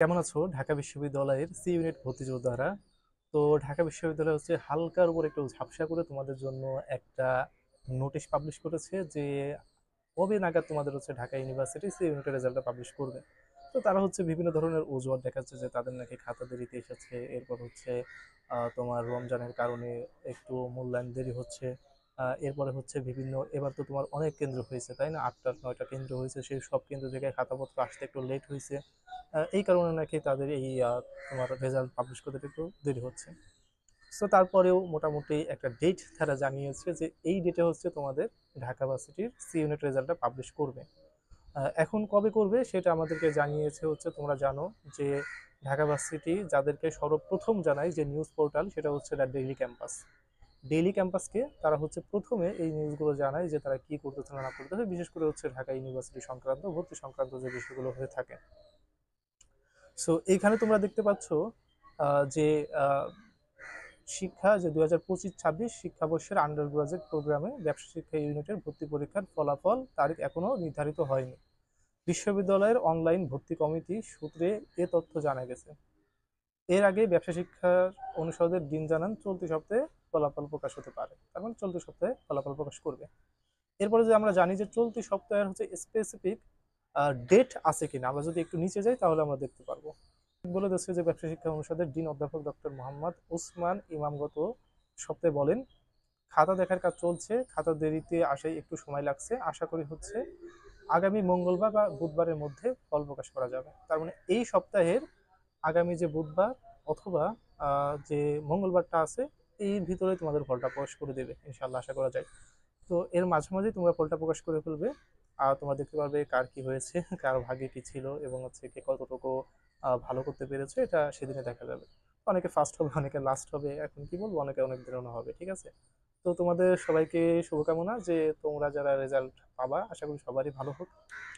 কেমন আছো ঢাকা বিশ্ববিদ্যালয়ের সি ইউনিট ভর্তি যোদ্ধারা? তো ঢাকা বিশ্ববিদ্যালয় হচ্ছে হালকার উপর একটু ঝাপসা করে তোমাদের জন্য একটা নোটিশ পাবলিশ করেছে যে কবে নাগাদ তোমাদের হচ্ছে ঢাকা ইউনিভার্সিটি সি ইউনিটের রেজাল্টটা পাবলিশ করবে। তো তারা হচ্ছে বিভিন্ন ধরনের অজুহাত দেখাচ্ছে যে তাদের নাকি খাতা দেরিতে এসেছে, এরপর হচ্ছে তোমার রমজানের কারণে একটু মূল্যায়ন দেরি হচ্ছে। এরপরে হচ্ছে বিভিন্ন, এবার তো তোমার অনেক কেন্দ্র হয়েছে তাই না, 8টা 9টা কেন্দ্র হয়েছে, সেই সব কেন্দ্র থেকে খাতাপত্র আসতে একটু লেট হয়েছে। এই কারণে নাকি তাদের এই তোমার রেজাল্ট পাবলিশ করতে একটু দেরি হচ্ছে। সো তারপরেও মোটামুটি একটা ডেট তারা জানিয়েছে যে এই ডেটে হচ্ছে তোমাদের ঢাকা ভার্সিটির সি ইউনিট রেজাল্টটা পাবলিশ করবে। এখন কবে করবে সেটা আমাদেরকে জানিয়েছে হচ্ছে, তোমরা জানো যে ঢাকা ভার্সিটি যাদেরকে সর্বপ্রথম জানায় যে নিউজ পোর্টাল, সেটা হচ্ছে দ্য ডেইলি ক্যাম্পাস। ডেইলি ক্যাম্পাসকে তারা হচ্ছে প্রথমে এই নিউজগুলো জানায় যে তারা কি করতেছে না করতেছে, বিশেষ করে হচ্ছে ঢাকা ইউনিভার্সিটি সংক্রান্ত ভর্তি সংক্রান্ত যে বিষয়গুলো হয়ে থাকে। সো এইখানে তোমরা দেখতে পাচ্ছ যে আহ, শিক্ষা যে 2025-26 শিক্ষাবর্ষের আন্ডার গ্রাজুয়েট প্রোগ্রামে ব্যবসা শিক্ষা ইউনিটের ভর্তি পরীক্ষার ফলাফল তারিখ এখনো নির্ধারিত হয়নি। বিশ্ববিদ্যালয়ের অনলাইন ভর্তি কমিটি সূত্রে এ তথ্য জানা গেছে। এর আগে ব্যবসা শিক্ষা অনুষদের ডিন জানান চলতি সপ্তাহে ফলাফল প্রকাশ হতে পারে, তার মানে চলতি সপ্তাহে ফলাফল প্রকাশ করবে। এরপরে যে আমরা জানি যে চলতি সপ্তাহের হচ্ছে স্পেসিফিক ডেট আছে কিনা, আমরা যদি একটু নিচে যাই তাহলে আমরা দেখতে পারবো। বলে দিচ্ছে যে ব্যবসা শিক্ষা অনুষদের ডিন অধ্যাপক ডক্টর মোহাম্মদ ওসমান ইমাম গত সপ্তাহে বলেন, খাতা দেখার কাজ চলছে, খাতা দেরিতে আসায় একটু সময় লাগছে, আশা করি হচ্ছে আগামী মঙ্গলবার বা বুধবারের মধ্যে ফল প্রকাশ করা যাবে। তার মানে এই সপ্তাহের আগামী যে বুধবার অথবা যে মঙ্গলবারটা আছে, এর ভিতরে তোমাদের ফলটা প্রকাশ করে দেবে ইনশাল্লাহ, আশা করা যায়। তো এর মাঝামাঝি তোমরা ফলটা প্রকাশ করে ফেলবে। আর তোমরা দেখতে পারবে কার কি হয়েছে, কার ভাগ্যে কি ছিল, এবং হচ্ছে কে কতটুকু ভালো করতে পেরেছে, এটা সেদিনে দেখা যাবে। অনেকে ফার্স্ট হবে, অনেকে লাস্ট হবে, এখন কি বলবো, অনেকে অনেক বেরোনো হবে, ঠিক আছে? তো তোমাদের সবাইকে শুভকামনা যে তোমরা যারা রেজাল্ট পাবা, আশা করি সবারই ভালো হোক।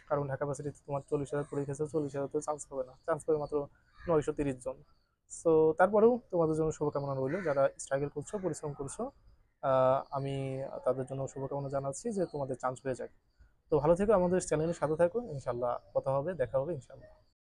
কারণ ঢাকা ভার্সিটিতে তোমার 40,000 পরীক্ষা আছে, 40,000 তো চান্স পাবে না, চান্স পাবে মাত্র 930 জন। সো তারপরেও তোমাদের জন্য শুভকামনা রইলো, যারা স্ট্রাগল করছো, পরিশ্রম করছো। আমি তাদের জন্য শুভকামনা জানাচ্ছি যে তোমাদের চান্স হয়ে যাক। তো ভালো থেকো, আমাদের চ্যানেলের সাথে থাকো, ইনশাল্লাহ কথা হবে, দেখা হবে ইনশাল্লাহ।